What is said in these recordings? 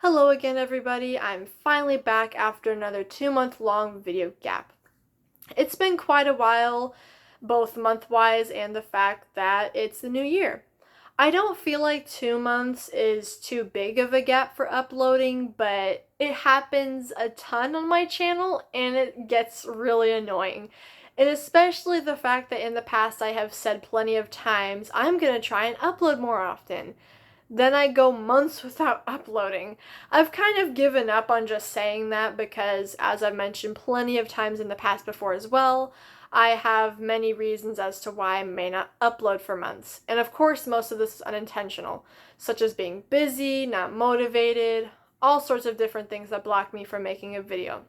Hello again, everybody. I'm finally back after another 2-month long video gap. It's been quite a while, both month-wise and the fact that it's the new year. I don't feel like 2 months is too big of a gap for uploading, but it happens a ton on my channel and it gets really annoying. And especially the fact that in the past I have said plenty of times I'm gonna try and upload more often. Then I go months without uploading. I've kind of given up on just saying that because, as I've mentioned plenty of times in the past before as well, I have many reasons as to why I may not upload for months. And of course, most of this is unintentional, such as being busy, not motivated, all sorts of different things that block me from making a video.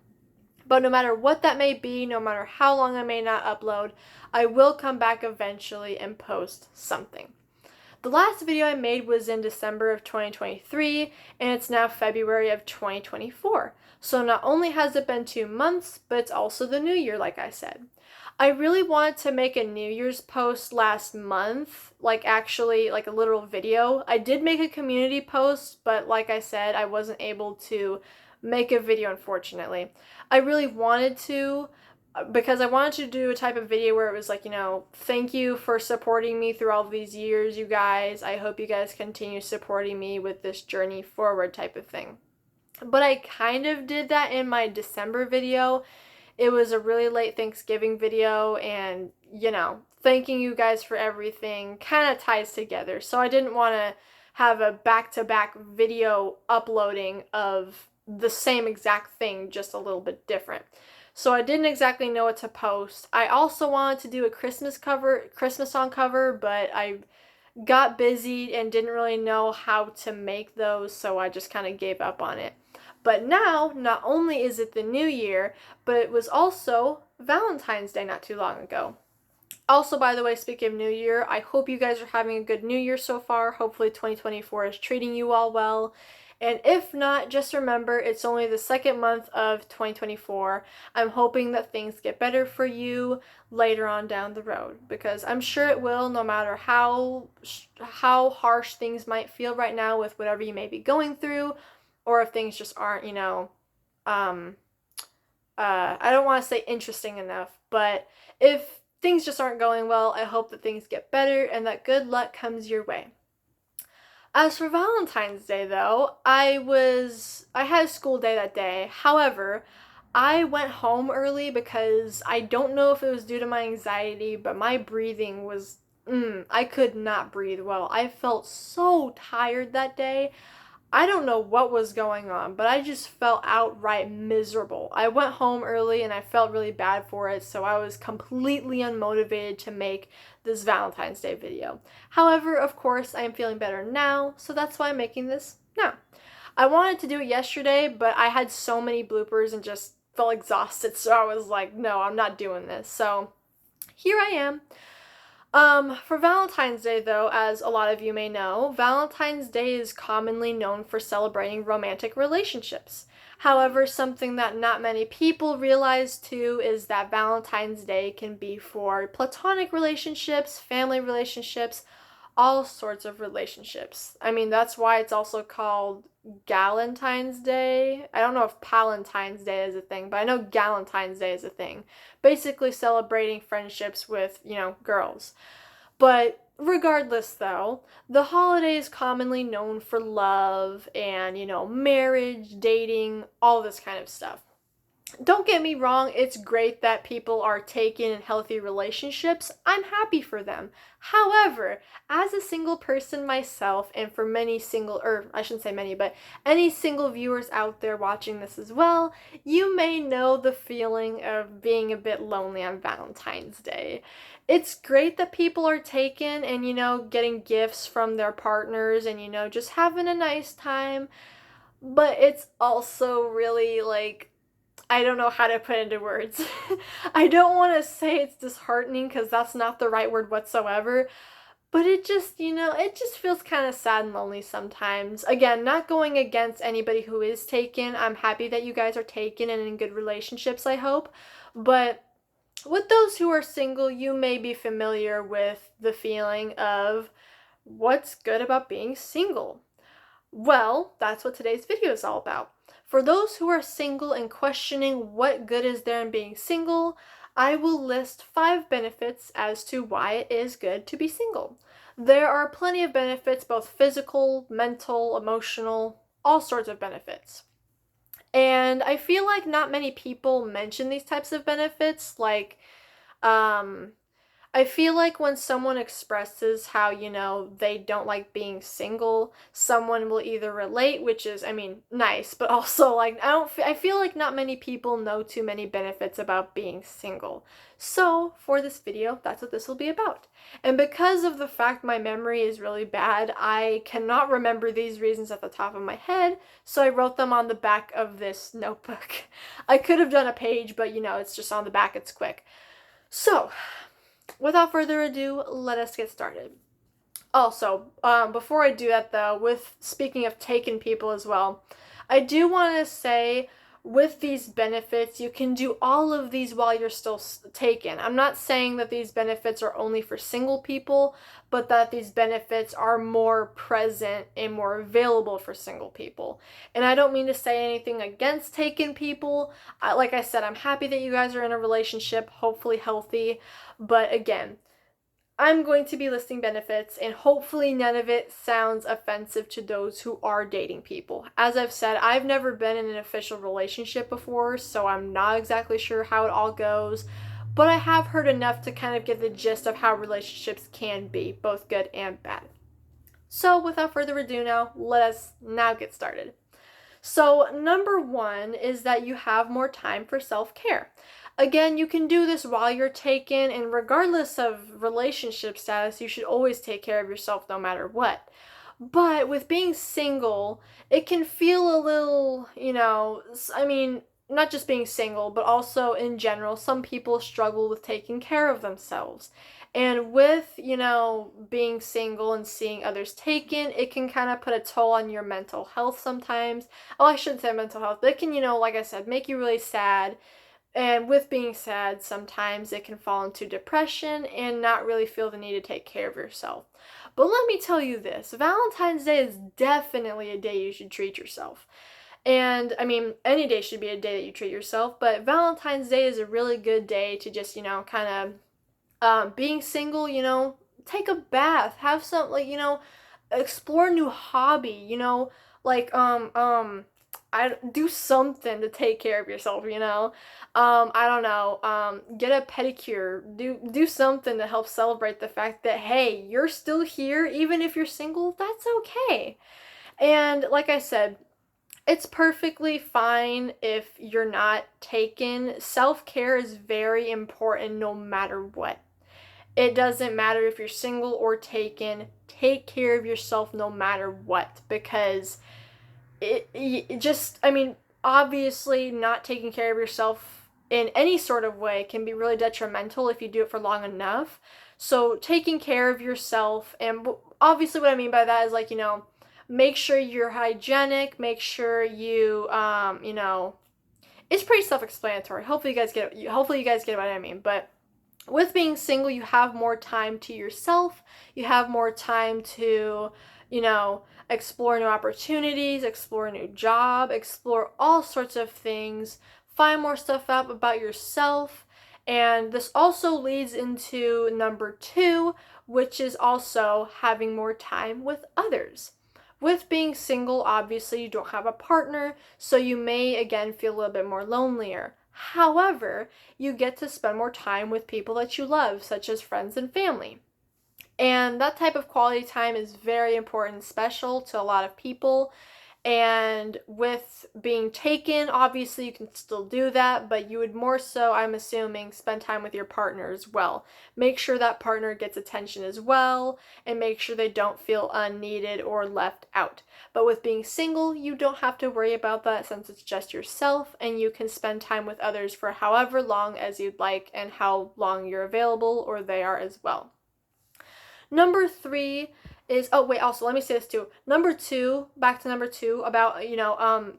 But no matter what that may be, no matter how long I may not upload, I will come back eventually and post something. The last video I made was in December of 2023, and it's now February of 2024. So not only has it been 2 months, but it's also the new year, like I said. I really wanted to make a New Year's post last month, actually like a literal video. I did make a community post, but like I said, I wasn't able to make a video, unfortunately. I really wanted to, because I wanted to do a type of video where it was like, thank you for supporting me through all these years, you guys. I hope you guys continue supporting me with this journey forward type of thing. But I kind of did that in my December video. It was a really late Thanksgiving video, and, thanking you guys for everything kind of ties together. So I didn't want to have a back-to-back video uploading of the same exact thing, just a little bit different. So I didn't exactly know what to post. I also wanted to do a Christmas song cover, but I got busy and didn't really know how to make those, so I just kind of gave up on it. But now, not only is it the new year, but it was also Valentine's Day not too long ago. Also, by the way, speaking of New Year, I hope you guys are having a good New Year so far. Hopefully 2024 is treating you all well. And if not, just remember it's only the second month of 2024. I'm hoping that things get better for you later on down the road, because I'm sure it will, no matter how harsh things might feel right now with whatever you may be going through, or if things just aren't, um, I don't want to say interesting enough, but if things just aren't going well, I hope that things get better and that good luck comes your way. As for Valentine's Day, though, I had a school day that day. However, I went home early because I don't know if it was due to my anxiety, but my breathing was I could not breathe well. I felt so tired that day. I don't know what was going on, but I just felt outright miserable. I went home early and I felt really bad for it, so I was completely unmotivated to make this Valentine's Day video. However, of course, I am feeling better now, so that's why I'm making this now. I wanted to do it yesterday, but I had so many bloopers and just felt exhausted, so I was like, no, I'm not doing this. So here I am. For Valentine's Day, though, as a lot of you may know, Valentine's Day is commonly known for celebrating romantic relationships. However, something that not many people realize too is that Valentine's Day can be for platonic relationships, family relationships, all sorts of relationships. I mean, that's why it's also called Galentine's Day. I don't know if Palentine's Day is a thing, but I know Galentine's Day is a thing. Basically celebrating friendships with, girls. But regardless, though, the holiday is commonly known for love and, marriage, dating, all this kind of stuff. Don't get me wrong, it's great that people are taken in healthy relationships. I'm happy for them. However, as a single person myself, and for many single, or I shouldn't say many, but any single viewers out there watching this as well, you may know the feeling of being a bit lonely on Valentine's Day. It's great that people are taken and, getting gifts from their partners and, just having a nice time, but it's also really I don't know how to put into words. I don't want to say it's disheartening because that's not the right word whatsoever, but it just, it just feels kind of sad and lonely sometimes. Again, not going against anybody who is taken. I'm happy that you guys are taken and in good relationships, I hope. But with those who are single, you may be familiar with the feeling of what's good about being single. Well, that's what today's video is all about. For those who are single and questioning what good is there in being single, I will list 5 benefits as to why it is good to be single. There are plenty of benefits, both physical, mental, emotional, all sorts of benefits. And I feel like not many people mention these types of benefits, like um, I feel like when someone expresses how, they don't like being single, someone will either relate, which is, nice, but also like I feel like not many people know too many benefits about being single. So, for this video, that's what this will be about. And because of the fact my memory is really bad, I cannot remember these reasons at the top of my head, so I wrote them on the back of this notebook. I could have done a page, but it's just on the back, it's quick. So, without further ado, let us get started. Also, before I do that though, with speaking of taken people as well, I do want to say with these benefits, you can do all of these while you're still taken. I'm not saying that these benefits are only for single people, but that these benefits are more present and more available for single people. And I don't mean to say anything against taken people. Like I said, I'm happy that you guys are in a relationship, hopefully healthy, but again, I'm going to be listing benefits, and hopefully none of it sounds offensive to those who are dating people. As I've said, I've never been in an official relationship before, so I'm not exactly sure how it all goes, but I have heard enough to kind of get the gist of how relationships can be, both good and bad. So without further ado now, let us now get started. So, number 1 is that you have more time for self-care. Again, you can do this while you're taken, and regardless of relationship status, you should always take care of yourself no matter what. But with being single, it can feel a little, not just being single, but also in general, some people struggle with taking care of themselves. And with, being single and seeing others taken, it can kind of put a toll on your mental health sometimes. Oh, I shouldn't say mental health, but it can, like I said, make you really sad. And with being sad, sometimes it can fall into depression and not really feel the need to take care of yourself. But let me tell you this, Valentine's Day is definitely a day you should treat yourself. And any day should be a day that you treat yourself, but Valentine's Day is a really good day to just, kind of being single, take a bath, have some, like, explore a new hobby, like, I do something to take care of yourself, I don't know, get a pedicure, do something to help celebrate the fact that, hey, you're still here, even if you're single, that's okay. And like I said, it's perfectly fine if you're not taken. Self-care is very important no matter what. It doesn't matter if you're single or taken. Take care of yourself no matter what, because it just, obviously not taking care of yourself in any sort of way can be really detrimental if you do it for long enough. So taking care of yourself, and obviously what I mean by that is, like, make sure you're hygienic, make sure you, it's pretty self-explanatory. Hopefully you guys get it. Hopefully you guys get what I mean, but with being single, you have more time to yourself. You have more time to, explore new opportunities, explore a new job, explore all sorts of things, find more stuff out about yourself. And this also leads into number 2, which is also having more time with others. With being single, obviously, you don't have a partner, so you may again feel a little bit more lonelier. However, you get to spend more time with people that you love, such as friends and family. And that type of quality time is very important and special to a lot of people. And with being taken, obviously you can still do that, but you would more so, I'm assuming, spend time with your partner as well. Make sure that partner gets attention as well, and make sure they don't feel unneeded or left out. But with being single, you don't have to worry about that, since it's just yourself, and you can spend time with others for however long as you'd like and how long you're available, or they are as well. Number 3 is, oh wait, also let me say this too. Number 2, back to number 2 about,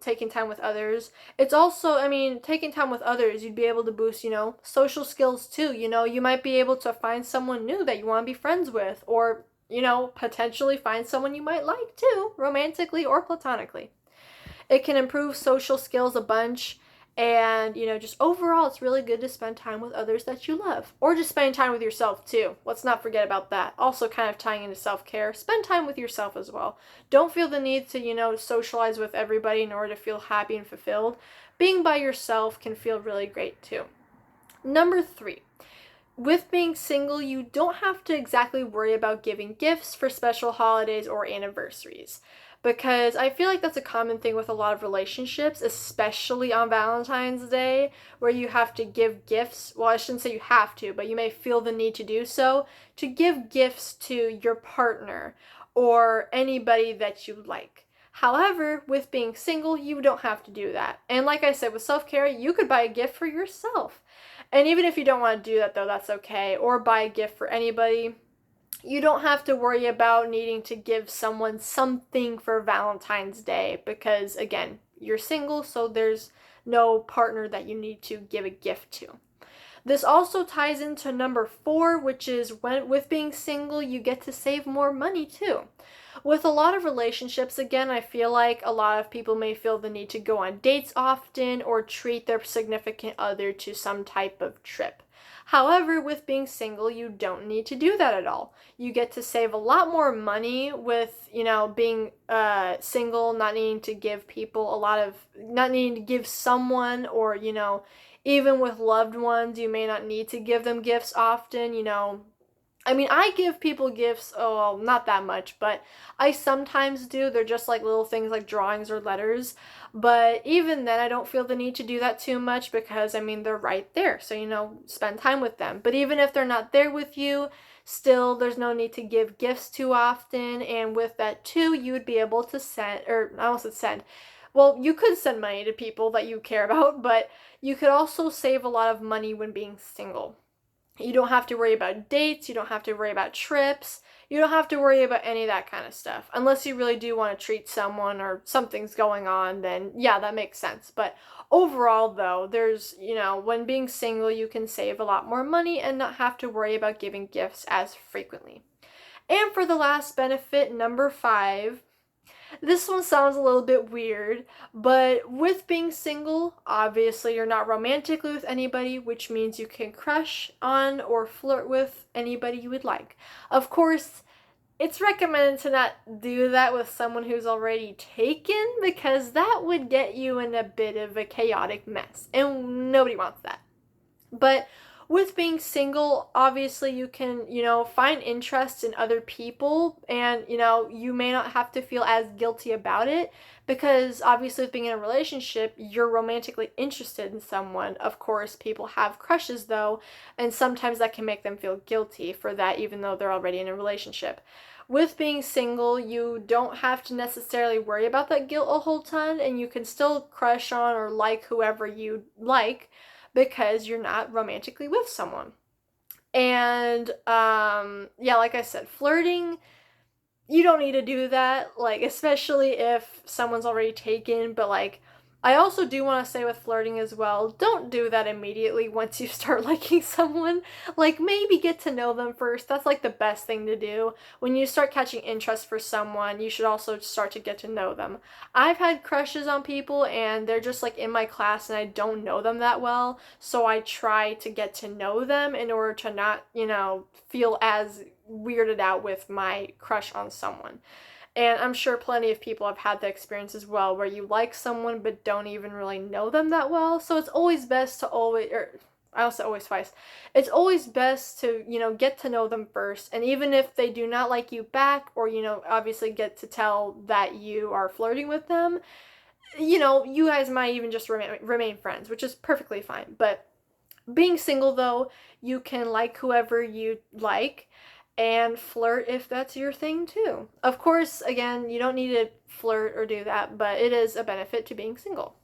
taking time with others. It's also, taking time with others, you'd be able to boost, social skills too. You might be able to find someone new that you want to be friends with, or potentially find someone you might like too, romantically or platonically. It can improve social skills a bunch. And, just overall, it's really good to spend time with others that you love. Or just spending time with yourself, too. Let's not forget about that. Also, kind of tying into self care, spend time with yourself as well. Don't feel the need to, socialize with everybody in order to feel happy and fulfilled. Being by yourself can feel really great, too. Number 3. With being single, you don't have to exactly worry about giving gifts for special holidays or anniversaries. Because I feel like that's a common thing with a lot of relationships, especially on Valentine's Day, where you have to give gifts. Well, I shouldn't say you have to, but you may feel the need to do so, to give gifts to your partner or anybody that you like. However, with being single, you don't have to do that. And like I said, with self care, you could buy a gift for yourself. And even if you don't want to do that, though, that's okay. Or buy a gift for anybody. You don't have to worry about needing to give someone something for Valentine's Day because, again, you're single, so there's no partner that you need to give a gift to. This also ties into number 4, which is with being single, you get to save more money too. With a lot of relationships, again, I feel like a lot of people may feel the need to go on dates often or treat their significant other to some type of trip. However, with being single, you don't need to do that at all. You get to save a lot more money with, being single, not needing to give people not needing to give someone or, even with loved ones, you may not need to give them gifts often, I give people gifts, well, not that much, but I sometimes do. They're just like little things like drawings or letters. But even then, I don't feel the need to do that too much because, they're right there. So, spend time with them. But even if they're not there with you, still, there's no need to give gifts too often. And with that, too, you would be able to send, or I almost said send. Well, you could send money to people that you care about, but you could also save a lot of money when being single. You don't have to worry about dates, you don't have to worry about trips, you don't have to worry about any of that kind of stuff. Unless you really do want to treat someone or something's going on, then yeah, that makes sense. But overall, though, there's, when being single, you can save a lot more money and not have to worry about giving gifts as frequently. And for the last benefit, number 5, this one sounds a little bit weird, but with being single, obviously you're not romantically with anybody, which means you can crush on or flirt with anybody you would like. Of course, it's recommended to not do that with someone who's already taken because that would get you in a bit of a chaotic mess, and nobody wants that. But with being single, obviously you can, find interest in other people and, you may not have to feel as guilty about it because obviously with being in a relationship, you're romantically interested in someone. Of course, people have crushes though, and sometimes that can make them feel guilty for that even though they're already in a relationship. With being single, you don't have to necessarily worry about that guilt a whole ton and you can still crush on or like whoever you like because you're not romantically with someone. And yeah, like I said, flirting, you don't need to do that, like especially if someone's already taken, but like I also do want to say with flirting as well, don't do that immediately once you start liking someone. Like maybe get to know them first. That's like the best thing to do. When you start catching interest for someone, you should also start to get to know them. I've had crushes on people and they're just like in my class and I don't know them that well, so I try to get to know them in order to not, feel as weirded out with my crush on someone. And I'm sure plenty of people have had the experience as well where you like someone but don't even really know them that well. So it's always best to I also always twice. It's always best to, get to know them first. And even if they do not like you back or, obviously get to tell that you are flirting with them, you guys might even just remain friends, which is perfectly fine. But being single though, you can like whoever you like and flirt if that's your thing too. Of course, again, you don't need to flirt or do that, but it is a benefit to being single.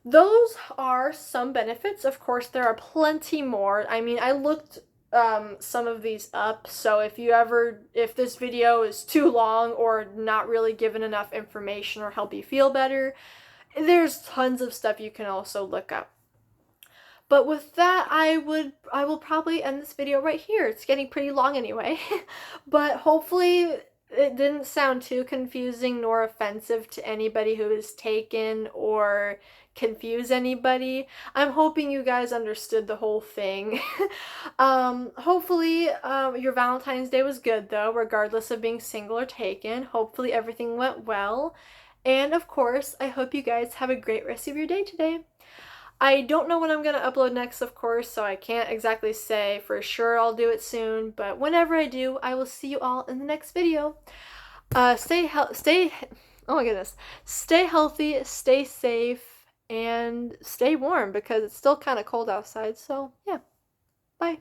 Those are some benefits. Of course, there are plenty more. I looked some of these up, so if this video is too long or not really given enough information or help you feel better, there's tons of stuff you can also look up. But with that, I will probably end this video right here. It's getting pretty long anyway. But hopefully it didn't sound too confusing nor offensive to anybody who is taken or confuse anybody. I'm hoping you guys understood the whole thing. Hopefully your Valentine's Day was good though, regardless of being single or taken. Hopefully everything went well. And of course, I hope you guys have a great rest of your day today. I don't know when I'm going to upload next, of course, so I can't exactly say for sure I'll do it soon, but whenever I do, I will see you all in the next video. Oh my goodness. Stay healthy, stay safe, and stay warm because it's still kind of cold outside, so yeah. Bye.